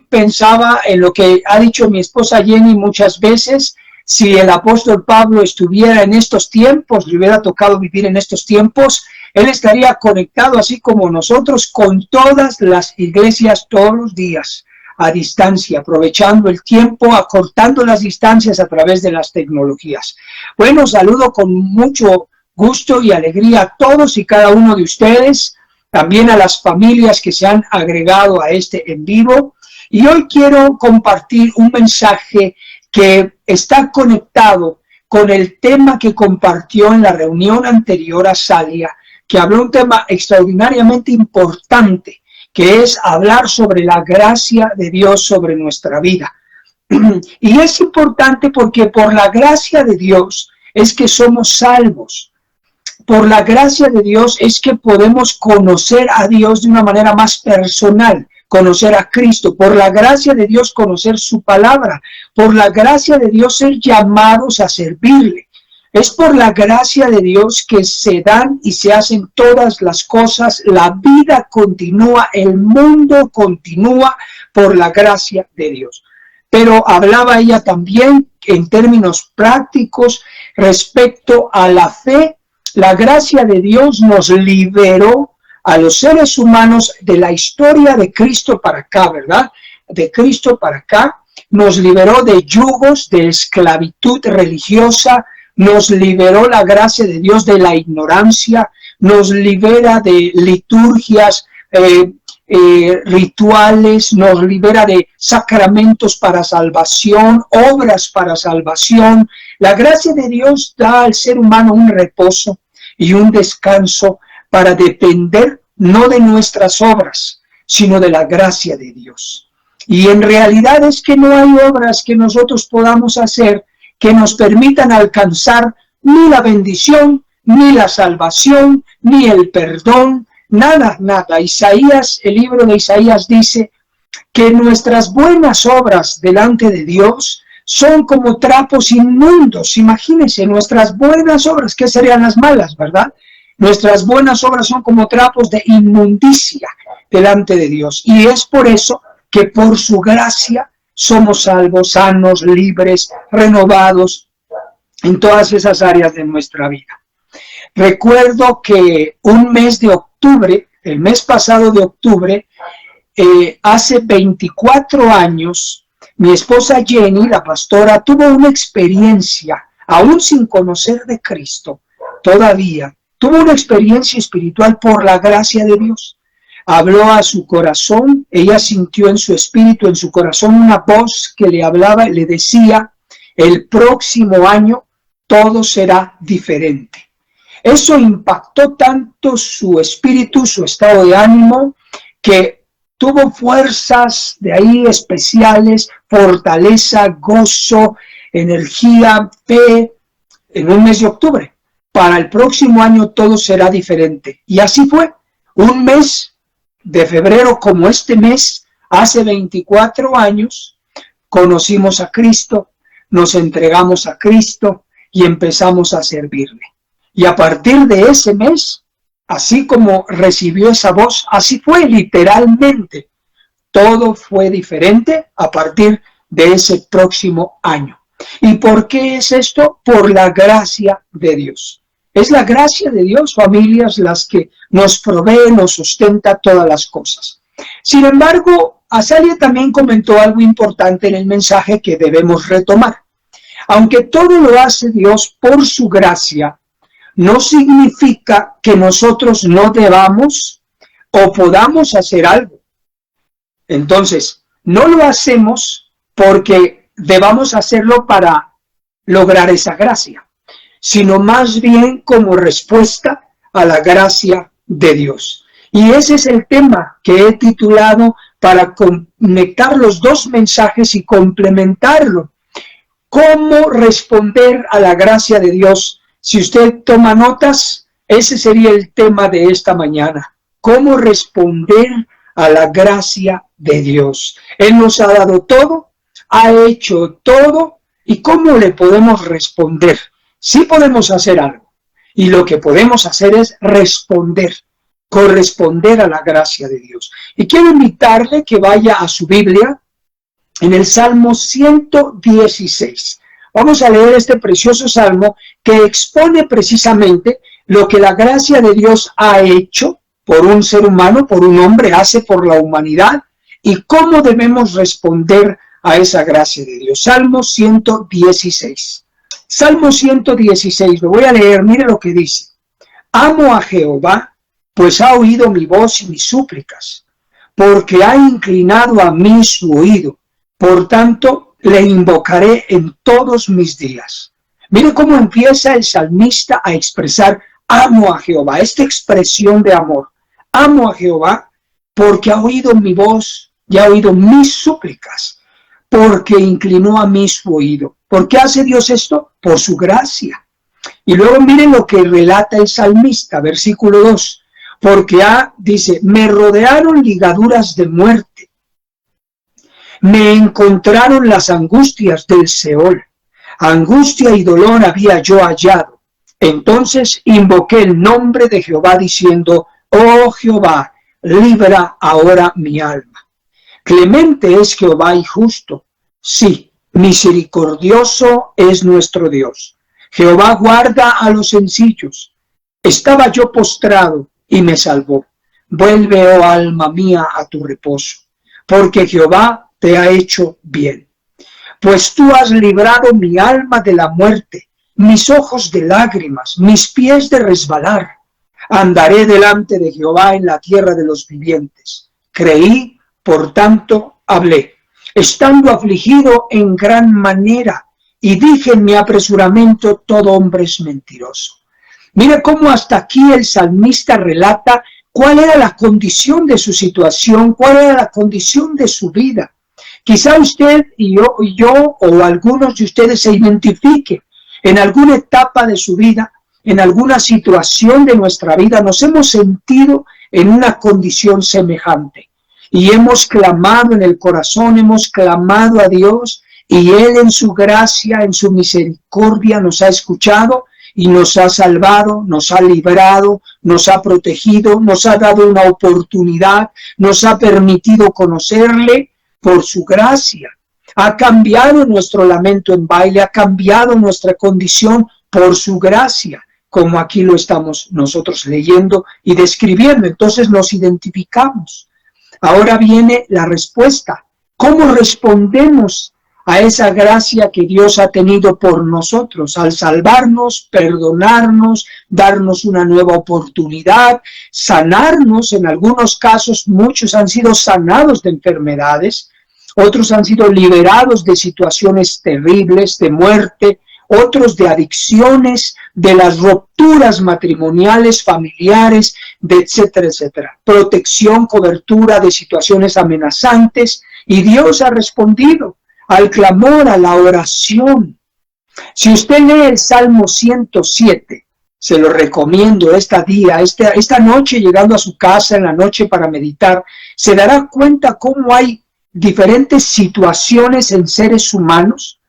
pensaba en lo que ha dicho mi esposa Jenny muchas veces. Si el apóstol Pablo estuviera en estos tiempos, le hubiera tocado vivir en estos tiempos, él estaría conectado así como nosotros con todas las iglesias todos los días, a distancia, aprovechando el tiempo, acortando las distancias a través de las tecnologías. Bueno, saludo con mucho gusto y alegría a todos y cada uno de ustedes, también a las familias que se han agregado a este en vivo. Y hoy quiero compartir un mensaje que está conectado con el tema que compartió en la reunión anterior a Salia, que habló un tema extraordinariamente importante, que es hablar sobre la gracia de Dios sobre nuestra vida. Y es importante porque por la gracia de Dios es que somos salvos. Por la gracia de Dios es que podemos conocer a Dios de una manera más personal, conocer a Cristo. Por la gracia de Dios conocer su palabra. Por la gracia de Dios ser llamados a servirle. Es por la gracia de Dios que se dan y se hacen todas las cosas. La vida continúa, el mundo continúa por la gracia de Dios. Pero hablaba ella también en términos prácticos respecto a la fe. La gracia de Dios nos liberó a los seres humanos de la historia de Cristo para acá, ¿verdad? De Cristo para acá. Nos liberó de yugos, de esclavitud religiosa. Nos liberó la gracia de Dios de la ignorancia. Nos libera de liturgias, rituales. Nos libera de sacramentos para salvación, obras para salvación. La gracia de Dios da al ser humano un reposo y un descanso para depender no de nuestras obras, sino de la gracia de Dios. Y en realidad es que no hay obras que nosotros podamos hacer que nos permitan alcanzar ni la bendición, ni la salvación, ni el perdón, nada, nada. Isaías, el libro de Isaías dice que nuestras buenas obras delante de Dios son como trapos inmundos. Imagínense, nuestras buenas obras, ¿qué serían las malas, verdad? Nuestras buenas obras son como trapos de inmundicia delante de Dios. Y es por eso que por su gracia somos salvos, sanos, libres, renovados en todas esas áreas de nuestra vida. Recuerdo que un mes de octubre, el mes pasado de octubre, hace 24 años, mi esposa Jenny, la pastora, tuvo una experiencia, aún sin conocer de Cristo, todavía, tuvo una experiencia espiritual por la gracia de Dios. Habló a su corazón, ella sintió en su espíritu, en su corazón, una voz que le hablaba y le decía, el próximo año todo será diferente. Eso impactó tanto su espíritu, su estado de ánimo, que tuvo fuerzas de ahí especiales, fortaleza, gozo, energía, fe, en un mes de octubre. Para el próximo año todo será diferente. Y así fue. Un mes de febrero como este mes, hace 24 años, conocimos a Cristo, nos entregamos a Cristo y empezamos a servirle. Y a partir de ese mes, así como recibió esa voz, así fue literalmente. Todo fue diferente a partir de ese próximo año. ¿Y por qué es esto? Por la gracia de Dios. Es la gracia de Dios, familias, las que nos provee, nos sustenta todas las cosas. Sin embargo, Azalia también comentó algo importante en el mensaje que debemos retomar. Aunque todo lo hace Dios por su gracia, no significa que nosotros no debamos o podamos hacer algo. Entonces, no lo hacemos porque debamos hacerlo para lograr esa gracia, sino más bien como respuesta a la gracia de Dios. Y ese es el tema que he titulado para conectar los dos mensajes y complementarlo. ¿Cómo responder a la gracia de Dios? Si usted toma notas, ese sería el tema de esta mañana. ¿Cómo responder a la gracia de Dios? Él nos ha dado todo, ha hecho todo, ¿y cómo le podemos responder? Sí podemos hacer algo, y lo que podemos hacer es responder, corresponder a la gracia de Dios. Y quiero invitarle que vaya a su Biblia, en el Salmo 116. Vamos a leer este precioso salmo que expone precisamente lo que la gracia de Dios ha hecho por un ser humano, por un hombre, hace por la humanidad, y cómo debemos responder a esa gracia de Dios. Salmo 116. Salmo 116, lo voy a leer, mire lo que dice. Amo a Jehová, pues ha oído mi voz y mis súplicas, porque ha inclinado a mí su oído. Por tanto, le invocaré en todos mis días. Mire cómo empieza el salmista a expresar amo a Jehová, esta expresión de amor. Amo a Jehová porque ha oído mi voz y ha oído mis súplicas, porque inclinó a mí su oído. ¿Por qué hace Dios esto? Por su gracia. Y luego miren lo que relata el salmista, versículo 2. Porque dice, me rodearon ligaduras de muerte, me encontraron las angustias del Seol, angustia y dolor había yo hallado. Entonces invoqué el nombre de Jehová diciendo, oh Jehová, libra ahora mi alma. Clemente es Jehová y justo, sí, misericordioso es nuestro Dios. Jehová guarda a los sencillos. Estaba yo postrado y me salvó. Vuelve, oh alma mía, a tu reposo, porque Jehová te ha hecho bien. Pues tú has librado mi alma de la muerte, mis ojos de lágrimas, mis pies de resbalar. Andaré delante de Jehová en la tierra de los vivientes. Creí, por tanto, hablé, estando afligido en gran manera, y dije en mi apresuramiento, todo hombre es mentiroso. Mira cómo hasta aquí el salmista relata cuál era la condición de su situación, cuál era la condición de su vida. Quizá usted y yo o algunos de ustedes se identifiquen en alguna etapa de su vida, en alguna situación de nuestra vida, nos hemos sentido en una condición semejante. Y hemos clamado en el corazón, hemos clamado a Dios, y Él en su gracia, en su misericordia nos ha escuchado y nos ha salvado, nos ha librado, nos ha protegido, nos ha dado una oportunidad, nos ha permitido conocerle por su gracia. Ha cambiado nuestro lamento en baile, ha cambiado nuestra condición por su gracia, como aquí lo estamos nosotros leyendo y describiendo. Entonces nos identificamos. Ahora viene la respuesta. ¿Cómo respondemos a esa gracia que Dios ha tenido por nosotros, al salvarnos, perdonarnos, darnos una nueva oportunidad, sanarnos? En algunos casos, muchos han sido sanados de enfermedades, otros han sido liberados de situaciones terribles, de muerte, otros de adicciones, de las rupturas matrimoniales, familiares, de etcétera, etcétera. Protección, cobertura de situaciones amenazantes, y Dios ha respondido al clamor, a la oración. Si usted lee el Salmo 107, se lo recomiendo esta noche, llegando a su casa en la noche para meditar, se dará cuenta cómo hay diferentes situaciones en seres humanos,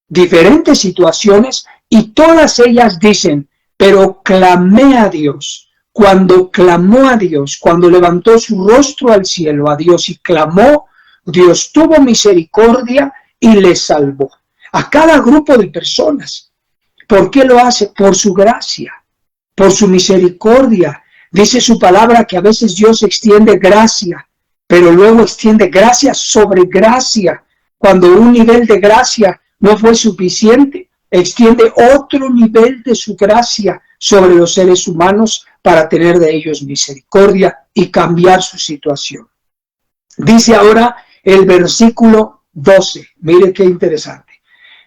diferentes situaciones, y todas ellas dicen, pero clamé a Dios. Cuando clamó a Dios, cuando levantó su rostro al cielo a Dios y clamó, Dios tuvo misericordia y le salvó. A cada grupo de personas. ¿Por qué lo hace? Por su gracia, por su misericordia. Dice su palabra que a veces Dios extiende gracia, pero luego extiende gracia sobre gracia. Cuando un nivel de gracia no fue suficiente, extiende otro nivel de su gracia sobre los seres humanos para tener de ellos misericordia y cambiar su situación. Dice ahora el versículo 12, mire qué interesante.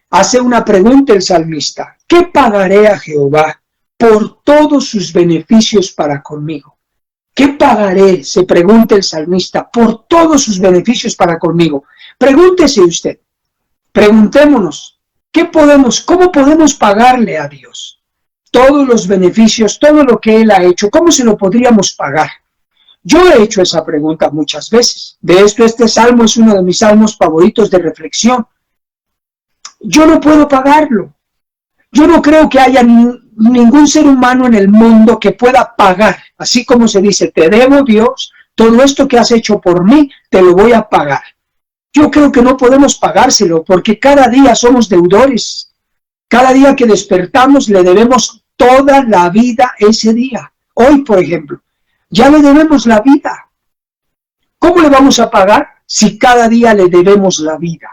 Hace una pregunta el salmista: ¿qué pagaré a Jehová por todos sus beneficios para conmigo? ¿Qué pagaré? Se pregunta el salmista, por todos sus beneficios para conmigo. Pregúntese usted, preguntémonos, ¿cómo podemos pagarle a Dios? Todos los beneficios, todo lo que Él ha hecho, ¿cómo se lo podríamos pagar? Yo he hecho esa pregunta muchas veces. De esto, este salmo es uno de mis salmos favoritos de reflexión. Yo no puedo pagarlo. Yo no creo que haya ningún ser humano en el mundo que pueda pagar. Así como se dice, te debo, Dios, todo esto que has hecho por mí, te lo voy a pagar. Yo creo que no podemos pagárselo porque cada día somos deudores. Cada día que despertamos le debemos toda la vida ese día. Hoy, por ejemplo, ya le debemos la vida. ¿Cómo le vamos a pagar si cada día le debemos la vida?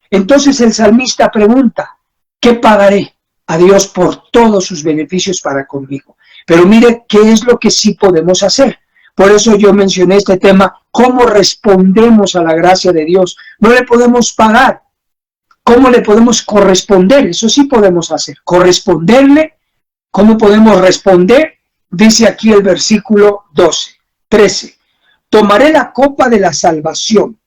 Entonces el salmista pregunta, ¿qué pagaré a Dios por todos sus beneficios para conmigo? Pero mire, ¿qué es lo que sí podemos hacer? Por eso yo mencioné este tema, ¿cómo respondemos a la gracia de Dios? No le podemos pagar. ¿Cómo le podemos corresponder? Eso sí podemos hacer. Corresponderle. ¿Cómo podemos responder? Dice aquí el versículo 13. Tomaré la copa de la salvación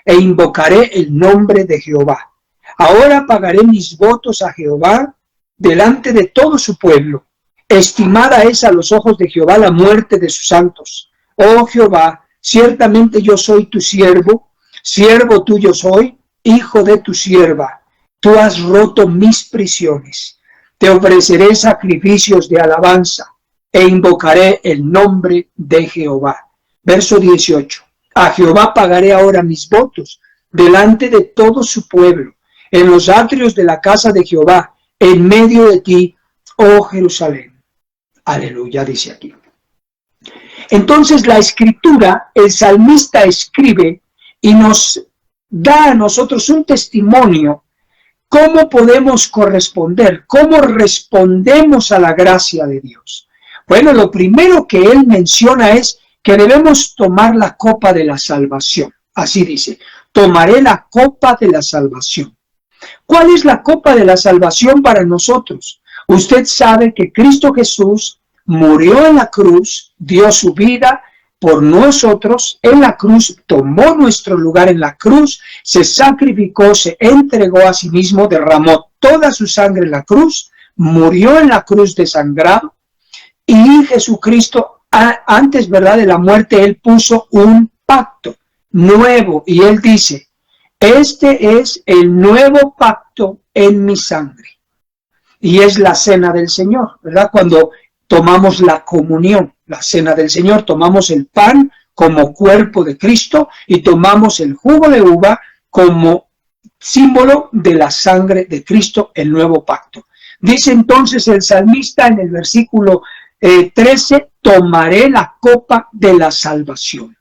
e invocaré el nombre de Jehová. Ahora pagaré mis votos a Jehová delante de todo su pueblo. Estimada es a los ojos de Jehová la muerte de sus santos. Oh Jehová, ciertamente yo soy tu siervo, siervo tuyo soy, hijo de tu sierva. Tú has roto mis prisiones. Te ofreceré sacrificios de alabanza e invocaré el nombre de Jehová. Verso 18. A Jehová pagaré ahora mis votos delante de todo su pueblo, en los atrios de la casa de Jehová, en medio de ti, oh Jerusalén. Aleluya, dice aquí. Entonces la escritura, el salmista escribe y nos da a nosotros un testimonio. ¿Cómo podemos corresponder? ¿Cómo respondemos a la gracia de Dios? Bueno, lo primero que él menciona es que debemos tomar la copa de la salvación. Así dice, tomaré la copa de la salvación. ¿Cuál es la copa de la salvación para nosotros? Usted sabe que Cristo Jesús murió en la cruz, dio su vida por nosotros, en la cruz, tomó nuestro lugar en la cruz, se sacrificó, se entregó a sí mismo, derramó toda su sangre en la cruz, murió en la cruz desangrado, y Jesucristo, antes, ¿verdad?, de la muerte, él puso un pacto nuevo, y él dice, este es el nuevo pacto en mi sangre. Y es la cena del Señor, ¿verdad? Cuando tomamos la comunión, la cena del Señor, tomamos el pan como cuerpo de Cristo y tomamos el jugo de uva como símbolo de la sangre de Cristo, el nuevo pacto. Dice entonces el salmista en el versículo 13, tomaré la copa de la salvación.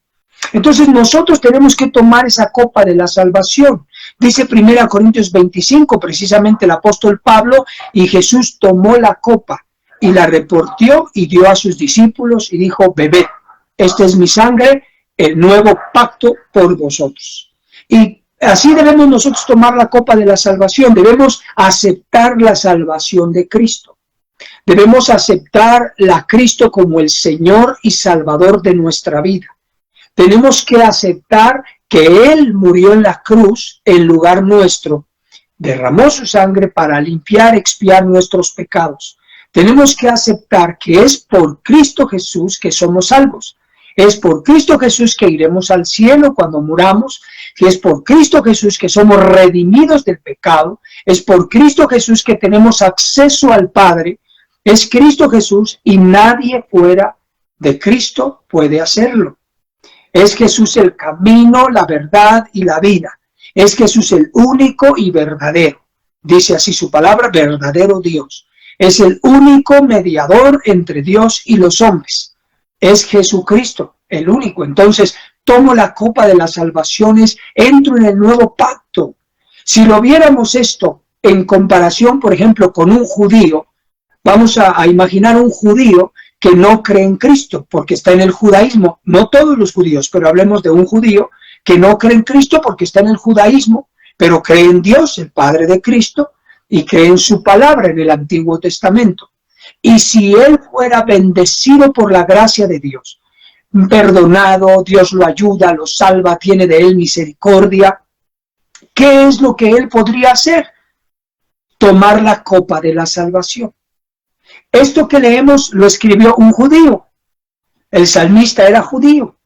Entonces nosotros tenemos que tomar esa copa de la salvación. Dice 1 Corintios 25, precisamente el apóstol Pablo, y Jesús tomó la copa y la repartió y dio a sus discípulos y dijo, bebed, esta es mi sangre, el nuevo pacto por vosotros. Y así debemos nosotros tomar la copa de la salvación, debemos aceptar la salvación de Cristo. Debemos aceptar a Cristo como el Señor y Salvador de nuestra vida. Tenemos que aceptar que Él murió en la cruz en lugar nuestro, derramó su sangre para limpiar, expiar nuestros pecados. Tenemos que aceptar que es por Cristo Jesús que somos salvos. Es por Cristo Jesús que iremos al cielo cuando muramos, que es por Cristo Jesús que somos redimidos del pecado, es por Cristo Jesús que tenemos acceso al Padre, es Cristo Jesús y nadie fuera de Cristo puede hacerlo. Es Jesús el camino, la verdad y la vida. Es Jesús el único y verdadero. Dice así su palabra, verdadero Dios. Es el único mediador entre Dios y los hombres. Es Jesucristo, el único. Entonces, tomo la copa de las salvaciones, entro en el nuevo pacto. Si lo viéramos esto en comparación, por ejemplo, con un judío, vamos a imaginar un judío que no cree en Cristo, porque está en el judaísmo, no todos los judíos, pero hablemos de un judío que no cree en Cristo porque está en el judaísmo, pero cree en Dios, el Padre de Cristo, y cree en su palabra en el Antiguo Testamento. Y si él fuera bendecido por la gracia de Dios, perdonado, Dios lo ayuda, lo salva, tiene de él misericordia, ¿qué es lo que él podría hacer? Tomar la copa de la salvación. Esto que leemos lo escribió un judío. El salmista era judío.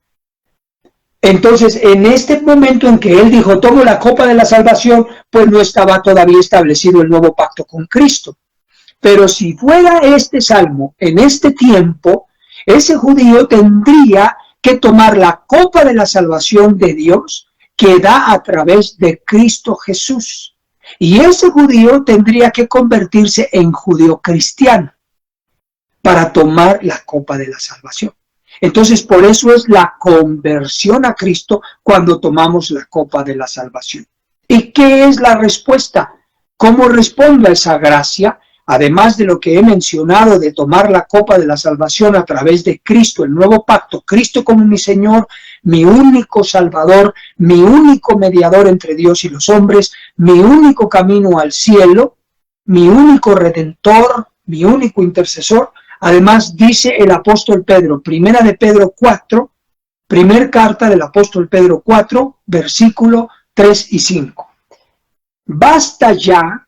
Entonces, en este momento en que él dijo, tomo la copa de la salvación, pues no estaba todavía establecido el nuevo pacto con Cristo. Pero si fuera este salmo en este tiempo, ese judío tendría que tomar la copa de la salvación de Dios que da a través de Cristo Jesús. Y ese judío tendría que convertirse en judío cristiano para tomar la copa de la salvación. Entonces, por eso es la conversión a Cristo cuando tomamos la copa de la salvación. ¿Y qué es la respuesta? ¿Cómo respondo a esa gracia? Además de lo que he mencionado de tomar la copa de la salvación a través de Cristo, el nuevo pacto, Cristo como mi Señor, mi único Salvador, mi único mediador entre Dios y los hombres, mi único camino al cielo, mi único redentor, mi único intercesor. Además dice el apóstol Pedro, primera de Pedro 4, primer carta del apóstol Pedro 4, versículo 3 y 5. Basta ya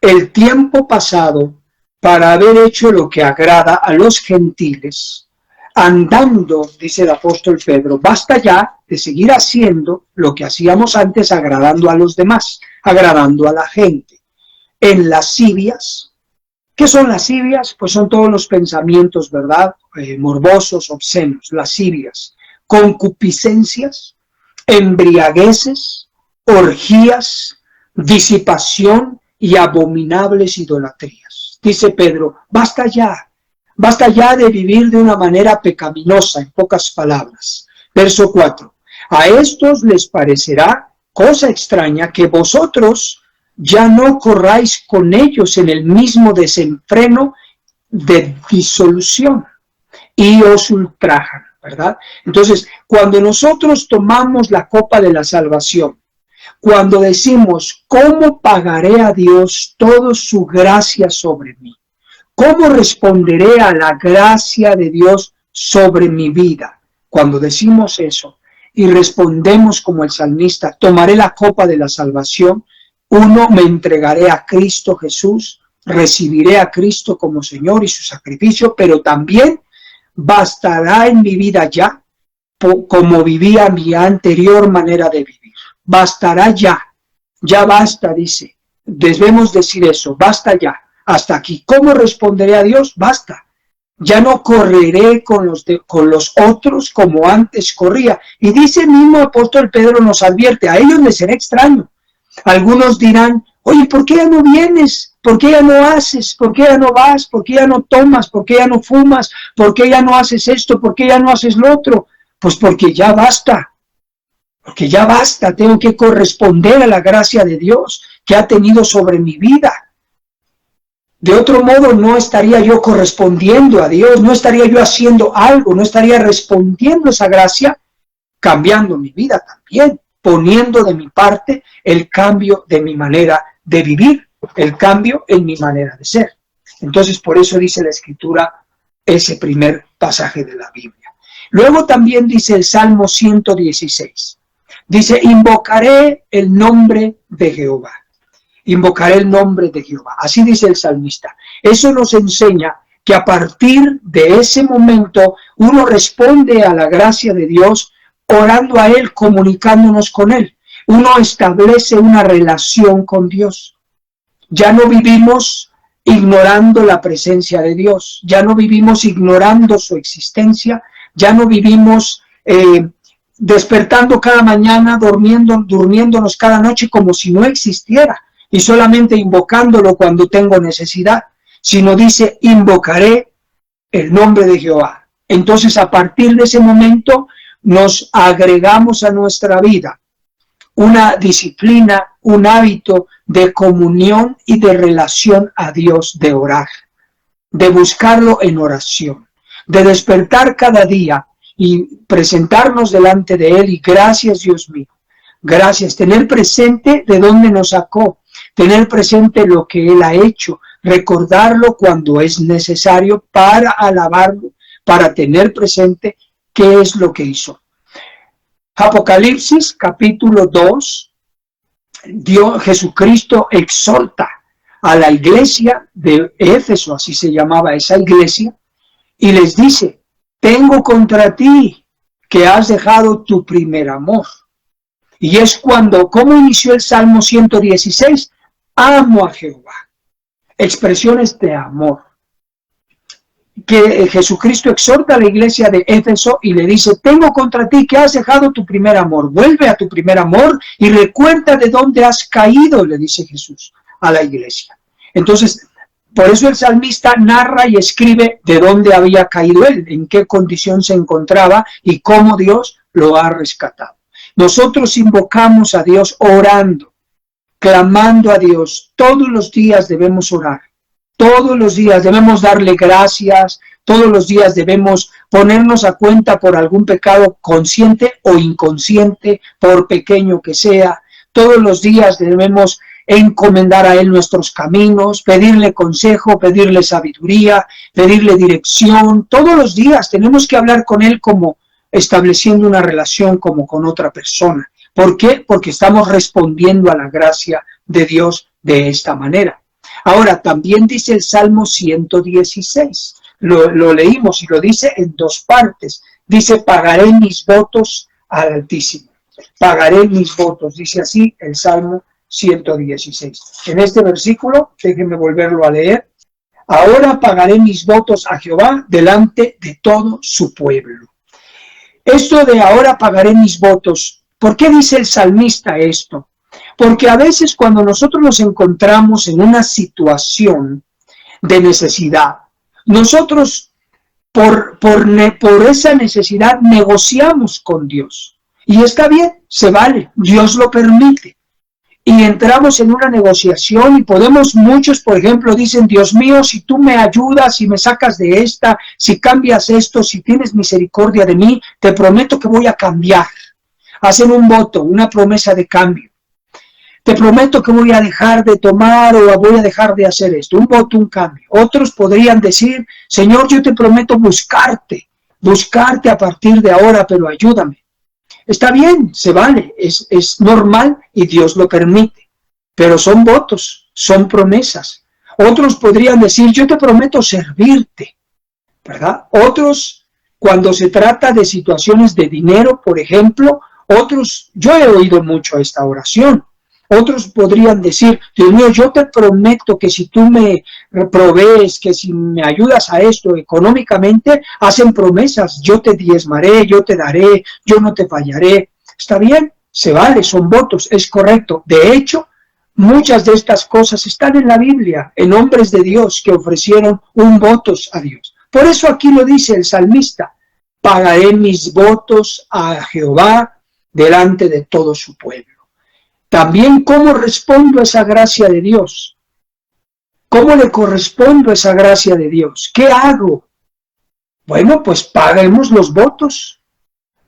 el tiempo pasado para haber hecho lo que agrada a los gentiles, andando, dice el apóstol Pedro, basta ya de seguir haciendo lo que hacíamos antes, agradando a los demás, agradando a la gente, en lascivias. ¿Qué son lascivias? Pues son todos los pensamientos, ¿verdad? Morbosos, obscenos, lascivias, concupiscencias, embriagueces, orgías, disipación y abominables idolatrías. Dice Pedro, basta ya de vivir de una manera pecaminosa, en pocas palabras. Verso 4, a estos les parecerá cosa extraña que vosotros ya no corráis con ellos en el mismo desenfreno de disolución y os ultrajan, ¿verdad? Entonces, cuando nosotros tomamos la copa de la salvación, cuando decimos, ¿cómo pagaré a Dios toda su gracia sobre mí? ¿Cómo responderé a la gracia de Dios sobre mi vida? Cuando decimos eso y respondemos como el salmista, tomaré la copa de la salvación, uno, me entregaré a Cristo Jesús, recibiré a Cristo como Señor y su sacrificio, pero también bastará en mi vida ya, como vivía mi anterior manera de vivir. Bastará ya basta, dice. Debemos decir eso, basta ya, hasta aquí. ¿Cómo responderé a Dios? Basta. Ya no correré con los otros como antes corría. Y dice el mismo apóstol Pedro, nos advierte, a ellos les será extraño. Algunos dirán, oye, ¿por qué ya no vienes? ¿Por qué ya no haces? ¿Por qué ya no vas? ¿Por qué ya no tomas? ¿Por qué ya no fumas? ¿Por qué ya no haces esto? ¿Por qué ya no haces lo otro? Pues porque ya basta. Porque ya basta, tengo que corresponder a la gracia de Dios que ha tenido sobre mi vida. De otro modo no estaría yo correspondiendo a Dios, no estaría yo haciendo algo, no estaría respondiendo a esa gracia, cambiando mi vida también, poniendo de mi parte el cambio de mi manera de vivir, el cambio en mi manera de ser. Entonces, por eso dice la Escritura ese primer pasaje de la Biblia. Luego también dice el Salmo 116. Dice, invocaré el nombre de Jehová. Invocaré el nombre de Jehová. Así dice el salmista. Eso nos enseña que a partir de ese momento uno responde a la gracia de Dios orando a Él, comunicándonos con Él. Uno establece una relación con Dios. Ya no vivimos ignorando la presencia de Dios. Ya no vivimos ignorando su existencia. Ya no vivimos despertando cada mañana, durmiéndonos cada noche como si no existiera y solamente invocándolo cuando tengo necesidad, sino dice, invocaré el nombre de Jehová. Entonces, a partir de ese momento, nos agregamos a nuestra vida una disciplina, un hábito de comunión y de relación a Dios, de orar, de buscarlo en oración, de despertar cada día y presentarnos delante de Él y gracias, Dios mío, gracias, tener presente de dónde nos sacó, tener presente lo que Él ha hecho, recordarlo cuando es necesario para alabarlo, para tener presente qué es lo que hizo. Apocalipsis capítulo 2, Jesucristo exhorta a la iglesia de Éfeso, así se llamaba esa iglesia, y les dice, tengo contra ti que has dejado tu primer amor. Y es cuando, ¿cómo inició el Salmo 116? Amo a Jehová. Expresiones de amor. que Jesucristo exhorta a la iglesia de Éfeso y le dice, tengo contra ti que has dejado tu primer amor, vuelve a tu primer amor y recuerda de dónde has caído, le dice Jesús a la iglesia. Entonces, por eso el salmista narra y escribe de dónde había caído él, en qué condición se encontraba y cómo Dios lo ha rescatado. Nosotros invocamos a Dios orando, clamando a Dios. Todos los días debemos orar. Todos los días debemos darle gracias, todos los días debemos ponernos a cuenta por algún pecado consciente o inconsciente, por pequeño que sea. Todos los días debemos encomendar a Él nuestros caminos, pedirle consejo, pedirle sabiduría, pedirle dirección. Todos los días tenemos que hablar con Él como estableciendo una relación como con otra persona. ¿Por qué? Porque estamos respondiendo a la gracia de Dios de esta manera. Ahora, también dice el Salmo 116, lo leímos y lo dice en dos partes. Dice, pagaré mis votos al Altísimo. Pagaré mis votos, dice así el Salmo 116. En este versículo, déjenme volverlo a leer. Ahora pagaré mis votos a Jehová delante de todo su pueblo. Esto de ahora pagaré mis votos, ¿por qué dice el salmista esto? Porque a veces cuando nosotros nos encontramos en una situación de necesidad, nosotros por esa necesidad negociamos con Dios. Y está bien, se vale, Dios lo permite. Y entramos en una negociación y muchos, por ejemplo, dicen, Dios mío, si tú me ayudas, si me sacas de esta, si cambias esto, si tienes misericordia de mí, te prometo que voy a cambiar. Hacen un voto, una promesa de cambio. Te prometo que voy a dejar de tomar o voy a dejar de hacer esto. Un voto, un cambio. Otros podrían decir, Señor, yo te prometo buscarte a partir de ahora, pero ayúdame. Está bien, se vale, es normal y Dios lo permite. Pero son votos, son promesas. Otros podrían decir, yo te prometo servirte, ¿verdad? Otros, cuando se trata de situaciones de dinero, por ejemplo, yo he oído mucho esta oración. Otros podrían decir, Dios mío, yo te prometo que si tú me provees, que si me ayudas a esto económicamente, hacen promesas, yo te diezmaré, yo te daré, yo no te fallaré. Está bien, se vale, son votos, es correcto. De hecho, muchas de estas cosas están en la Biblia, en hombres de Dios que ofrecieron un votos a Dios. Por eso aquí lo dice el salmista, pagaré mis votos a Jehová delante de todo su pueblo. También, ¿cómo respondo a esa gracia de Dios? ¿Cómo le correspondo a esa gracia de Dios? ¿Qué hago? Bueno, pues paguemos los votos,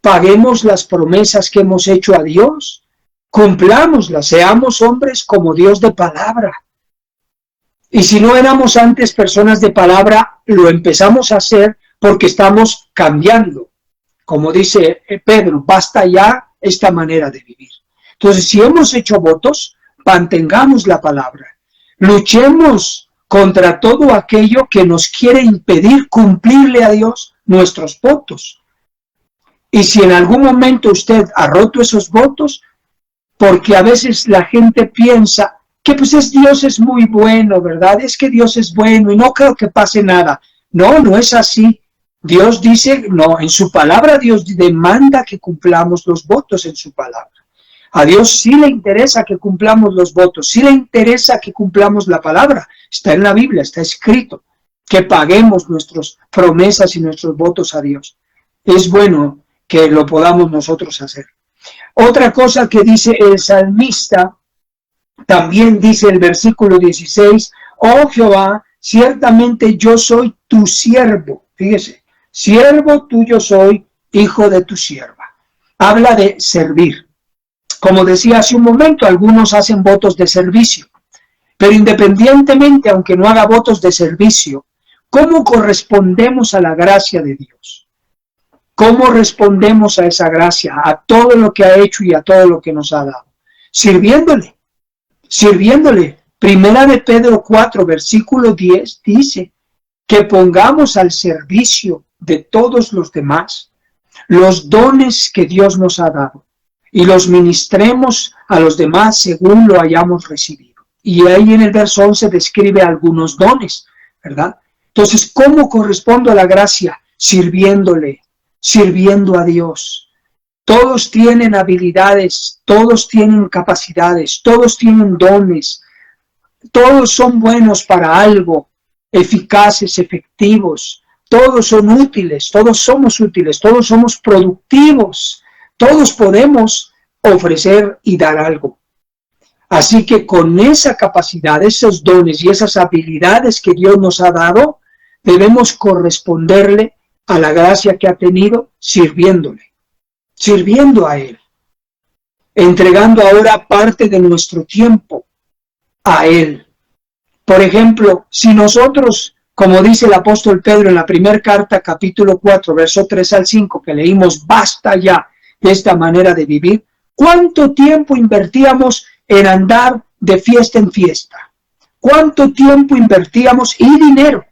paguemos las promesas que hemos hecho a Dios, cumplámoslas, seamos hombres como Dios de palabra. Y si no éramos antes personas de palabra, lo empezamos a hacer porque estamos cambiando. Como dice Pedro, basta ya esta manera de vivir. Entonces, si hemos hecho votos, mantengamos la palabra. Luchemos contra todo aquello que nos quiere impedir cumplirle a Dios nuestros votos. Y si en algún momento usted ha roto esos votos, porque a veces la gente piensa que pues Dios es muy bueno, ¿verdad? Es que Dios es bueno y no creo que pase nada. No, no es así. Dios dice, no, en su palabra Dios demanda que cumplamos los votos en su palabra. A Dios sí le interesa que cumplamos los votos, sí le interesa que cumplamos la palabra. Está en la Biblia, está escrito, que paguemos nuestras promesas y nuestros votos a Dios. Es bueno que lo podamos nosotros hacer. Otra cosa que dice el salmista, también dice el versículo 16, oh Jehová, ciertamente yo soy tu siervo. Fíjese, siervo tuyo soy, hijo de tu sierva. Habla de servir. Como decía hace un momento, algunos hacen votos de servicio, pero independientemente, aunque no haga votos de servicio, ¿cómo correspondemos a la gracia de Dios? ¿Cómo respondemos a esa gracia, a todo lo que ha hecho y a todo lo que nos ha dado? Sirviéndole. Primera de Pedro 4, versículo 10, dice que pongamos al servicio de todos los demás los dones que Dios nos ha dado y los ministremos a los demás según lo hayamos recibido. Y ahí en el verso 11 describe algunos dones, ¿verdad? Entonces, ¿cómo correspondo a la gracia? Sirviéndole, sirviendo a Dios. Todos tienen habilidades, todos tienen capacidades, todos tienen dones, todos son buenos para algo, eficaces, efectivos, todos son útiles, todos somos productivos, todos podemos ofrecer y dar algo. Así que con esa capacidad, esos dones y esas habilidades que Dios nos ha dado, debemos corresponderle a la gracia que ha tenido sirviéndole, sirviendo a Él, entregando ahora parte de nuestro tiempo a Él. Por ejemplo, si nosotros, como dice el apóstol Pedro en la primera carta, capítulo 4, verso 3 al 5, que leímos, basta ya de esta manera de vivir, ¿cuánto tiempo invertíamos en andar de fiesta en fiesta? ¿Cuánto tiempo invertíamos y dinero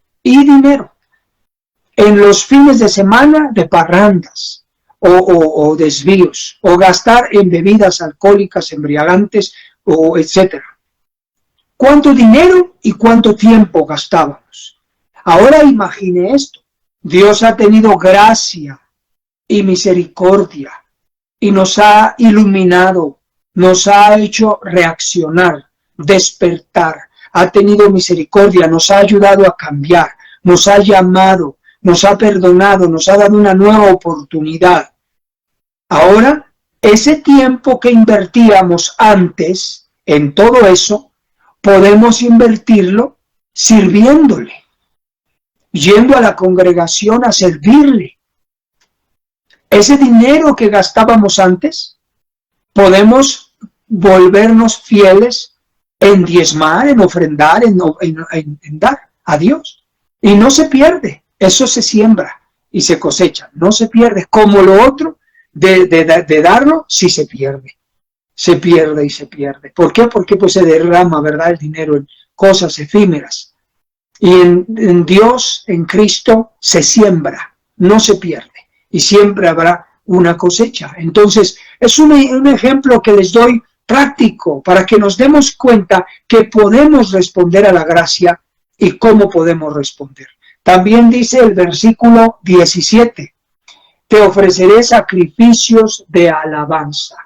en los fines de semana de parrandas o desvíos, o gastar en bebidas alcohólicas, embriagantes, o etcétera? ¿Cuánto dinero y cuánto tiempo gastábamos? Ahora imagine esto. Dios ha tenido gracia y misericordia y nos ha iluminado, nos ha hecho reaccionar, despertar, ha tenido misericordia, nos ha ayudado a cambiar, nos ha llamado, nos ha perdonado, nos ha dado una nueva oportunidad. Ahora, ese tiempo que invertíamos antes en todo eso, podemos invertirlo sirviéndole, yendo a la congregación a servirle. Ese dinero que gastábamos antes, podemos volvernos fieles en diezmar, en ofrendar, en dar a Dios. Y no se pierde, eso se siembra y se cosecha, no se pierde. Como lo otro, de darlo, sí se pierde. Se pierde y se pierde. ¿Por qué? Porque pues se derrama, ¿verdad?, el dinero en cosas efímeras. Y en Dios, en Cristo, se siembra, no se pierde. Y siempre habrá una cosecha. Entonces, es un ejemplo que les doy práctico para que nos demos cuenta que podemos responder a la gracia y cómo podemos responder. También dice el versículo 17, te ofreceré sacrificios de alabanza.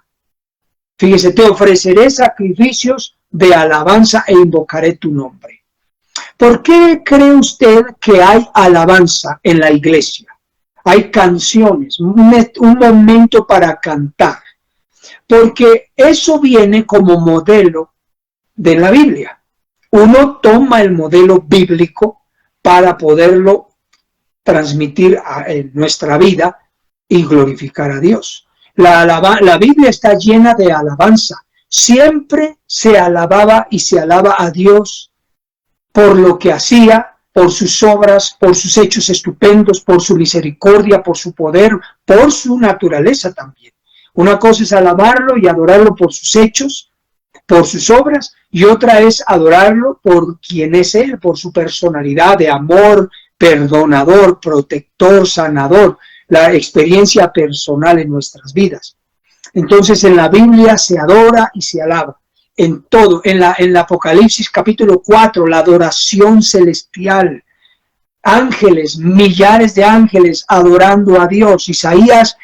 Fíjese, te ofreceré sacrificios de alabanza e invocaré tu nombre. ¿Por qué cree usted que hay alabanza en la iglesia? Hay canciones, un momento para cantar. Porque eso viene como modelo de la Biblia. Uno toma el modelo bíblico para poderlo transmitir en nuestra vida y glorificar a Dios. La Biblia está llena de alabanza. Siempre se alababa y se alaba a Dios por lo que hacía, por sus obras, por sus hechos estupendos, por su misericordia, por su poder, por su naturaleza también. Una cosa es alabarlo y adorarlo por sus hechos, por sus obras, y otra es adorarlo por quien es Él, por su personalidad de amor, perdonador, protector, sanador, la experiencia personal en nuestras vidas. Entonces en la Biblia se adora y se alaba. En todo, en la Apocalipsis capítulo 4, la adoración celestial, ángeles, millares de ángeles adorando a Dios. Isaías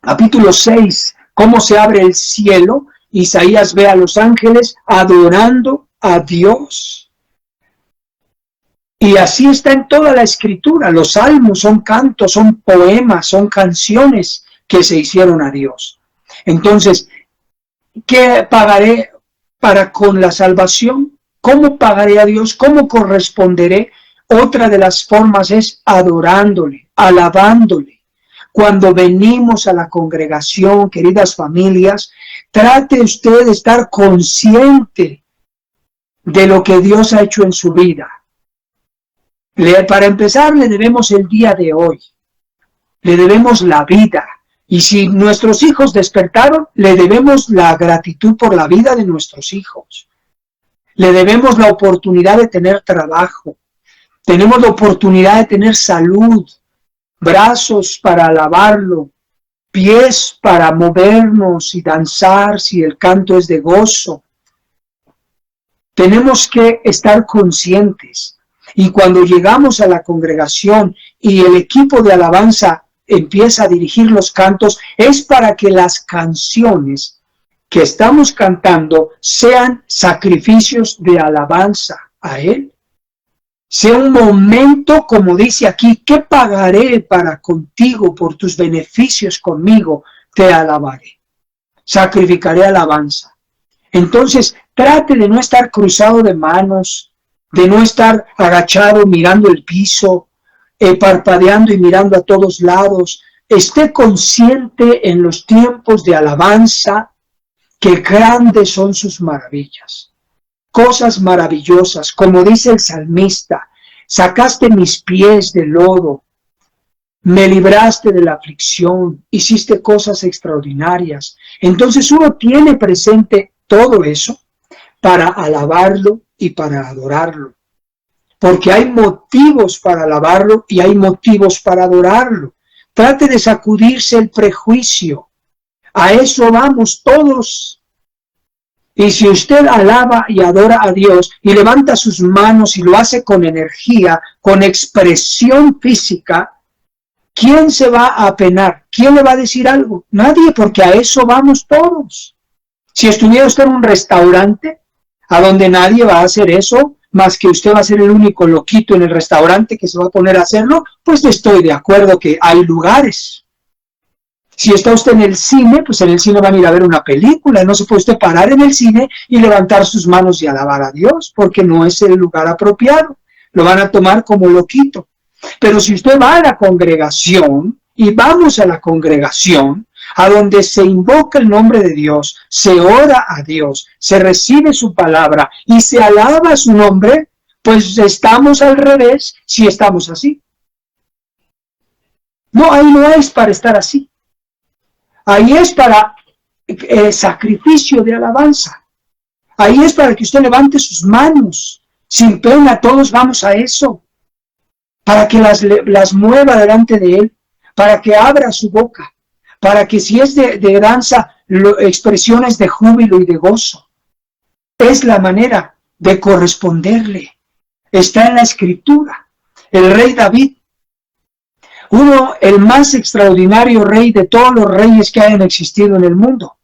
capítulo 6, cómo se abre el cielo. Isaías ve a los ángeles adorando a Dios. Y así está en toda la escritura. Los salmos son cantos, son poemas, son canciones que se hicieron a Dios. Entonces, ¿qué pagaré con la salvación? ¿Cómo pagaré a Dios? ¿Cómo corresponderé? Otra de las formas es adorándole, alabándole. Cuando venimos a la congregación, queridas familias, trate usted de estar consciente de lo que Dios ha hecho en su vida. Para empezar, le debemos el día de hoy. Le debemos la vida. Y si nuestros hijos despertaron, le debemos la gratitud por la vida de nuestros hijos. Le debemos la oportunidad de tener trabajo. Tenemos la oportunidad de tener salud, brazos para alabarlo, pies para movernos y danzar si el canto es de gozo. Tenemos que estar conscientes. Y cuando llegamos a la congregación y el equipo de alabanza empieza a dirigir los cantos, es para que las canciones que estamos cantando sean sacrificios de alabanza a Él. Sea un momento, como dice aquí, ¿qué pagaré para contigo por tus beneficios conmigo? Te alabaré. Sacrificaré alabanza. Entonces, trate de no estar cruzado de manos, de no estar agachado mirando el piso, parpadeando y mirando a todos lados. Esté consciente en los tiempos de alabanza que grandes son sus maravillas. Cosas maravillosas, como dice el salmista, sacaste mis pies del lodo, me libraste de la aflicción, hiciste cosas extraordinarias. Entonces uno tiene presente todo eso para alabarlo y para adorarlo, porque hay motivos para alabarlo y hay motivos para adorarlo. Trate de sacudirse el prejuicio, a eso vamos todos. Y si usted alaba y adora a Dios y levanta sus manos y lo hace con energía, con expresión física, ¿quién se va a apenar? ¿Quién le va a decir algo? Nadie, porque a eso vamos todos. Si estuviera usted en un restaurante, a donde nadie va a hacer eso, más que usted va a ser el único loquito en el restaurante que se va a poner a hacerlo, pues estoy de acuerdo que hay lugares. Si está usted en el cine, pues en el cine van a ir a ver una película. No se puede usted parar en el cine y levantar sus manos y alabar a Dios, porque no es el lugar apropiado. Lo van a tomar como loquito. Pero si usted va a la congregación, y vamos a la congregación, a donde se invoca el nombre de Dios, se ora a Dios, se recibe su palabra y se alaba su nombre, pues estamos al revés si estamos así. No, ahí no es para estar así. Ahí es para sacrificio de alabanza. Ahí es para que usted levante sus manos. Sin pena, todos vamos a eso. Para que las mueva delante de Él. Para que abra su boca. Para que si es de danza, expresiones de júbilo y de gozo. Es la manera de corresponderle. Está en la Escritura. El rey David, el más extraordinario rey de todos los reyes que hayan existido en el mundo,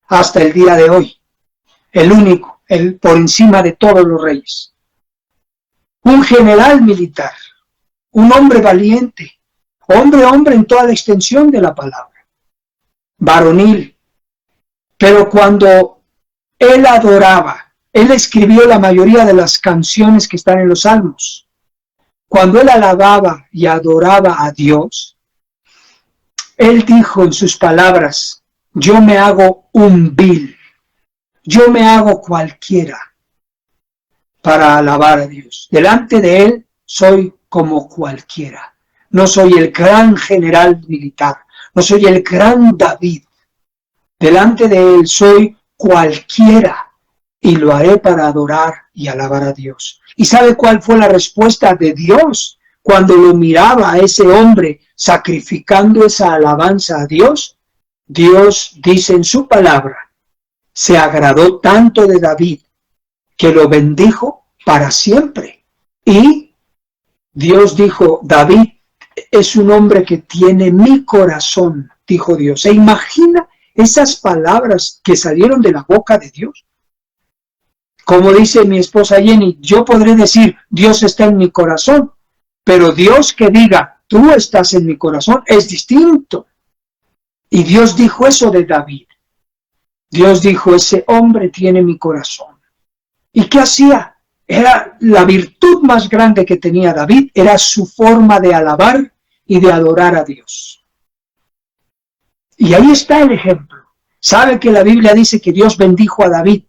hasta el día de hoy. El único, por encima de todos los reyes. Un general militar, un hombre valiente, hombre en toda la extensión de la palabra. Varonil. Pero cuando él adoraba, él escribió la mayoría de las canciones que están en los Salmos. Cuando él alababa y adoraba a Dios, él dijo en sus palabras, yo me hago un vil, yo me hago cualquiera para alabar a Dios. Delante de él soy como cualquiera. No soy el gran general militar, no soy el gran David. Delante de él soy cualquiera y lo haré para adorar y alabar a Dios. ¿Y sabe cuál fue la respuesta de Dios cuando lo miraba a ese hombre sacrificando esa alabanza a Dios? Dios dice en su palabra, se agradó tanto de David que lo bendijo para siempre. Y Dios dijo, David es un hombre que tiene mi corazón, dijo Dios. ¿Se imagina esas palabras que salieron de la boca de Dios? Como dice mi esposa Jenny, yo podré decir, Dios está en mi corazón, pero Dios que diga, tú estás en mi corazón, es distinto. Y Dios dijo eso de David. Dios dijo, ese hombre tiene mi corazón. ¿Y qué hacía? Era la virtud más grande que tenía David, era su forma de alabar y de adorar a Dios. Y ahí está el ejemplo. ¿Sabe que la Biblia dice que Dios bendijo a David?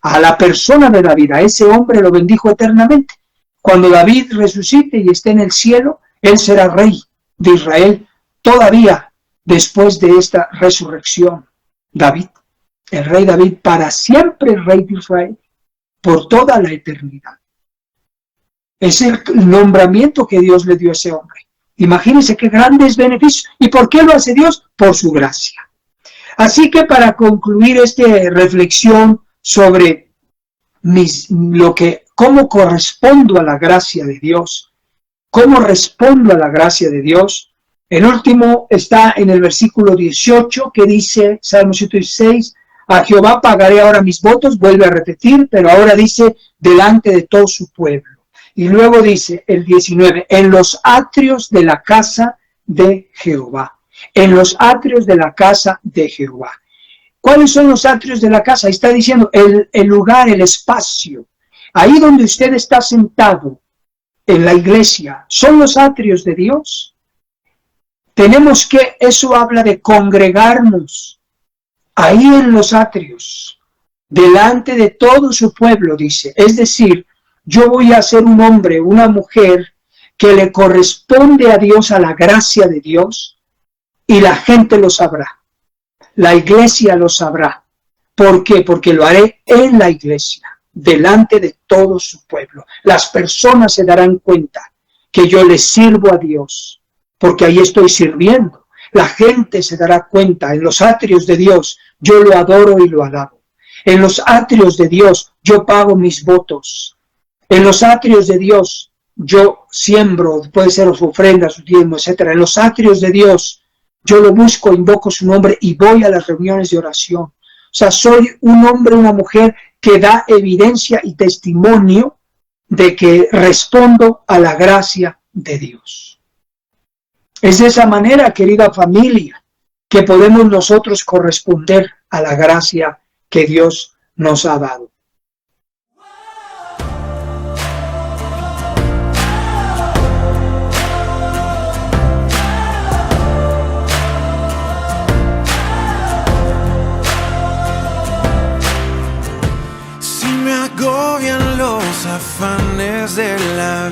A la persona de David, a ese hombre lo bendijo eternamente. Cuando David resucite y esté en el cielo, él será rey de Israel todavía después de esta resurrección. David, el rey David, para siempre rey de Israel, por toda la eternidad. Es el nombramiento que Dios le dio a ese hombre. Imagínense qué grandes beneficios. ¿Y por qué lo hace Dios? Por su gracia. Así que para concluir esta reflexión sobre ¿Cómo correspondo a la gracia de Dios? ¿Cómo respondo a la gracia de Dios? El último está en el versículo 18 que dice, Salmo 106, a Jehová pagaré ahora mis votos, vuelve a repetir, pero ahora dice, delante de todo su pueblo. Y luego dice el 19, en los atrios de la casa de Jehová. En los atrios de la casa de Jehová. ¿Cuáles son los atrios de la casa? Ahí está diciendo el lugar, el espacio. Ahí donde usted está sentado, en la iglesia, ¿son los atrios de Dios? Tenemos que, eso habla de congregarnos, ahí en los atrios, delante de todo su pueblo, dice. Es decir, yo voy a ser un hombre, una mujer, que le corresponde a Dios, a la gracia de Dios, y la gente lo sabrá. La iglesia lo sabrá. ¿Por qué? Porque lo haré en la iglesia, delante de todo su pueblo. Las personas se darán cuenta que yo les sirvo a Dios, porque ahí estoy sirviendo. La gente se dará cuenta, en los atrios de Dios, yo lo adoro y lo alabo. En los atrios de Dios, yo pago mis votos. En los atrios de Dios, yo siembro, puede ser su ofrenda, su diezmo, etc. En los atrios de Dios, yo lo busco, invoco su nombre y voy a las reuniones de oración. O sea, soy un hombre, una mujer que da evidencia y testimonio de que respondo a la gracia de Dios. Es de esa manera, querida familia, que podemos nosotros corresponder a la gracia que Dios nos ha dado. Agobian los afanes de la